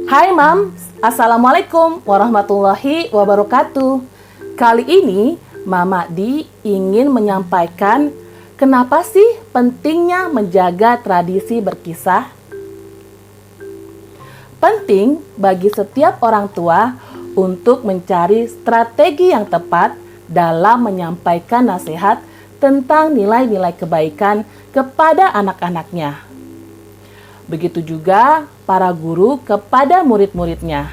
Hai Mams, Assalamualaikum warahmatullahi wabarakatuh. Kali ini Mama Di ingin menyampaikan kenapa sih pentingnya menjaga tradisi berkisah. Penting bagi setiap orang tua untuk mencari strategi yang tepat dalam menyampaikan nasihat tentang nilai-nilai kebaikan kepada anak-anaknya. Begitu juga para guru kepada murid-muridnya.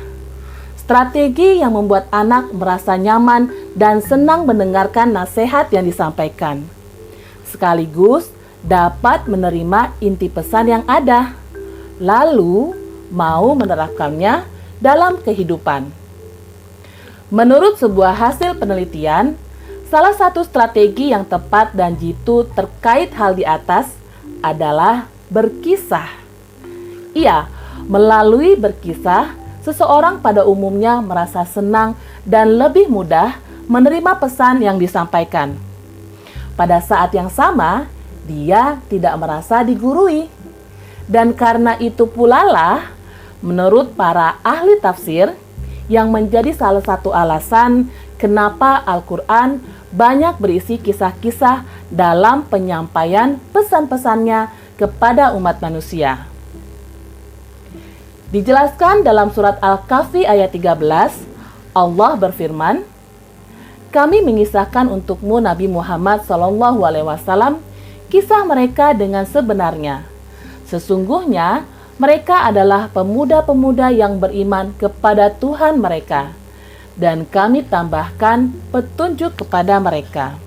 Strategi yang membuat anak merasa nyaman dan senang mendengarkan nasihat yang disampaikan. Sekaligus dapat menerima inti pesan yang ada, lalu mau menerapkannya dalam kehidupan. Menurut sebuah hasil penelitian, salah satu strategi yang tepat dan jitu terkait hal di atas adalah berkisah. Iya, melalui berkisah, seseorang pada umumnya merasa senang dan lebih mudah menerima pesan yang disampaikan. Pada saat yang sama, dia tidak merasa digurui. Dan karena itu pula lah, menurut para ahli tafsir, yang menjadi salah satu alasan kenapa Al-Quran banyak berisi kisah-kisah dalam penyampaian pesan-pesannya kepada umat manusia. Dijelaskan dalam surat Al-Kahfi ayat 13, Allah berfirman, "Kami mengisahkan untukmu Nabi Muhammad SAW kisah mereka dengan sebenarnya. Sesungguhnya mereka adalah pemuda-pemuda yang beriman kepada Tuhan mereka, dan kami tambahkan petunjuk kepada mereka."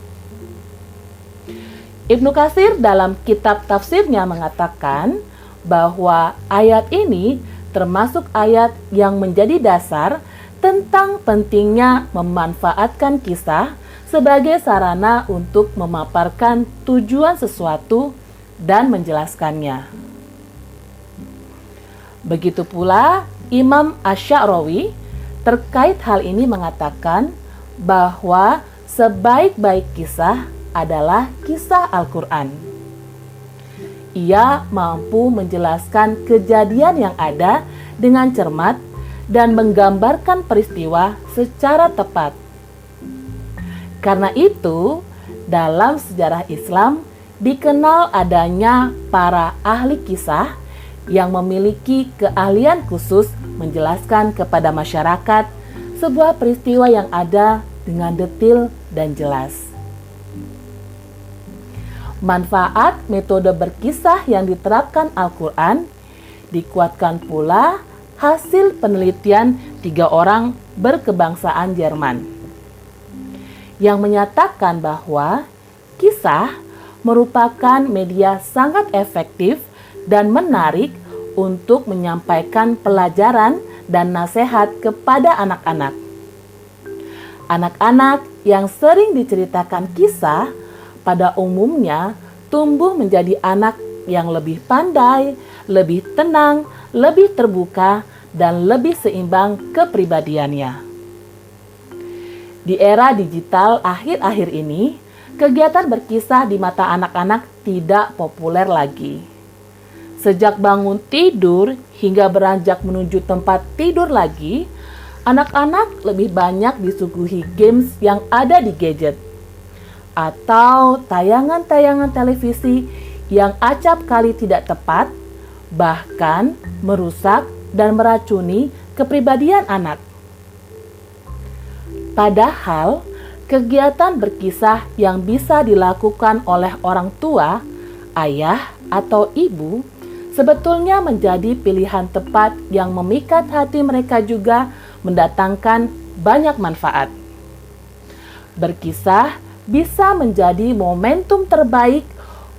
Ibnu Katsir dalam kitab tafsirnya mengatakan bahwa ayat ini termasuk ayat yang menjadi dasar tentang pentingnya memanfaatkan kisah sebagai sarana untuk memaparkan tujuan sesuatu dan menjelaskannya. Begitu pula Imam Asy-Sya'rawi terkait hal ini mengatakan bahwa sebaik-baik kisah adalah kisah Al-Quran. Ia mampu menjelaskan kejadian yang ada dengan cermat dan menggambarkan peristiwa secara tepat. Karena itu, dalam sejarah Islam dikenal adanya para ahli kisah yang memiliki keahlian khusus menjelaskan kepada masyarakat sebuah peristiwa yang ada dengan detail dan jelas. Manfaat metode berkisah yang diterapkan Al-Quran dikuatkan pula hasil penelitian 3 orang berkebangsaan Jerman yang menyatakan bahwa kisah merupakan media sangat efektif dan menarik untuk menyampaikan pelajaran dan nasihat kepada anak-anak. Anak-anak yang sering diceritakan kisah pada umumnya tumbuh menjadi anak yang lebih pandai, lebih tenang, lebih terbuka, dan lebih seimbang kepribadiannya. Di era digital akhir-akhir ini, kegiatan berkisah di mata anak-anak tidak populer lagi. Sejak bangun tidur hingga beranjak menuju tempat tidur lagi, anak-anak lebih banyak disuguhi games yang ada di gadget atau tayangan-tayangan televisi yang acap kali tidak tepat, bahkan merusak dan meracuni kepribadian anak. Padahal, kegiatan berkisah yang bisa dilakukan oleh orang tua, ayah, atau ibu sebetulnya menjadi pilihan tepat yang memikat hati mereka juga mendatangkan banyak manfaat. Berkisah bisa menjadi momentum terbaik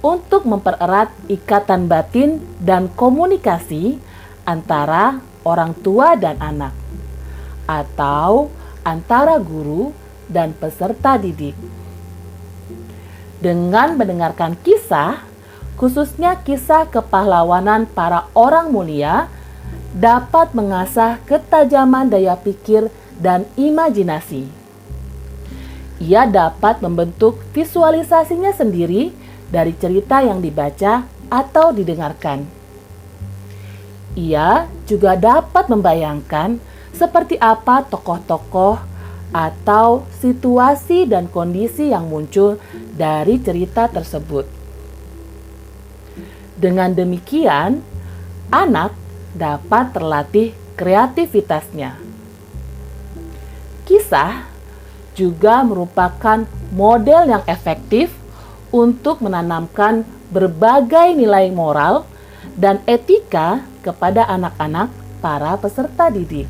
untuk mempererat ikatan batin dan komunikasi antara orang tua dan anak, atau antara guru dan peserta didik. Dengan mendengarkan kisah, khususnya kisah kepahlawanan para orang mulia, dapat mengasah ketajaman daya pikir dan imajinasi. Ia dapat membentuk visualisasinya sendiri dari cerita yang dibaca atau didengarkan. Ia juga dapat membayangkan seperti apa tokoh-tokoh atau situasi dan kondisi yang muncul dari cerita tersebut. Dengan demikian, anak dapat terlatih kreativitasnya. Kisah juga merupakan model yang efektif untuk menanamkan berbagai nilai moral dan etika kepada anak-anak para peserta didik.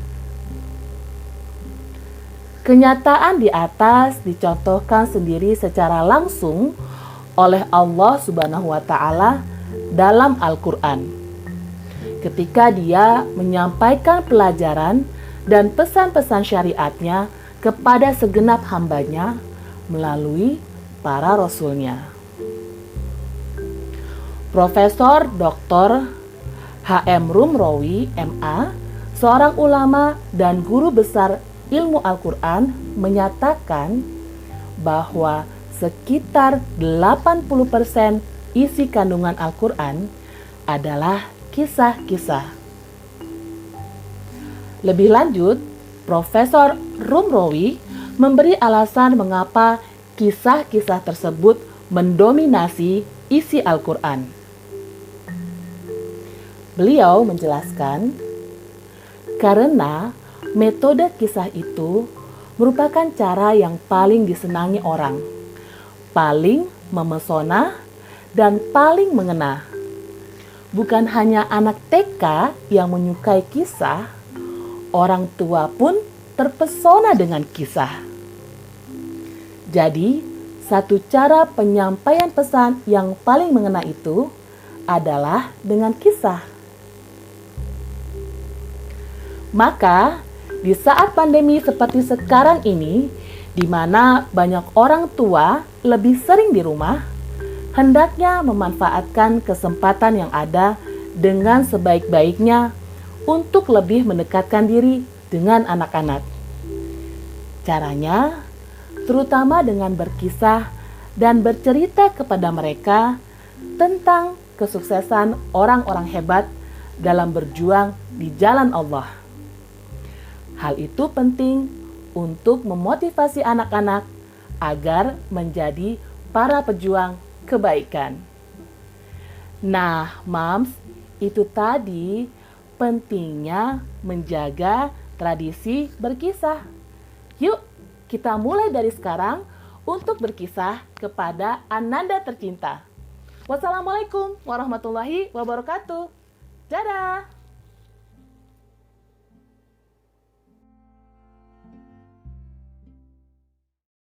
Kenyataan di atas dicontohkan sendiri secara langsung oleh Allah Subhanahu wa Ta'ala dalam Al-Quran, ketika Dia menyampaikan pelajaran dan pesan-pesan syariatnya kepada segenap hambanya melalui para rasulnya. Profesor Dr. H.M. Rumrawi, MA, seorang ulama dan guru besar ilmu Al-Quran, menyatakan bahwa sekitar 80% isi kandungan Al-Quran adalah kisah-kisah. Lebih lanjut, Profesor Rumrawi memberi alasan mengapa kisah-kisah tersebut mendominasi isi Al-Quran. Beliau menjelaskan, karena metode kisah itu merupakan cara yang paling disenangi orang, paling memesona, dan paling mengena. Bukan hanya anak TK yang menyukai kisah, orang tua pun terpesona dengan kisah. Jadi, satu cara penyampaian pesan yang paling mengena itu adalah dengan kisah. Maka, di saat pandemi seperti sekarang ini, di mana banyak orang tua lebih sering di rumah, hendaknya memanfaatkan kesempatan yang ada dengan sebaik-baiknya untuk lebih mendekatkan diri dengan anak-anak. Caranya, terutama dengan berkisah dan bercerita kepada mereka tentang kesuksesan orang-orang hebat dalam berjuang di jalan Allah. Hal itu penting untuk memotivasi anak-anak agar menjadi para pejuang kebaikan. Nah, Moms, itu tadi pentingnya menjaga tradisi berkisah. Yuk, kita mulai dari sekarang untuk berkisah kepada Ananda tercinta. Wassalamualaikum warahmatullahi wabarakatuh. Dadah!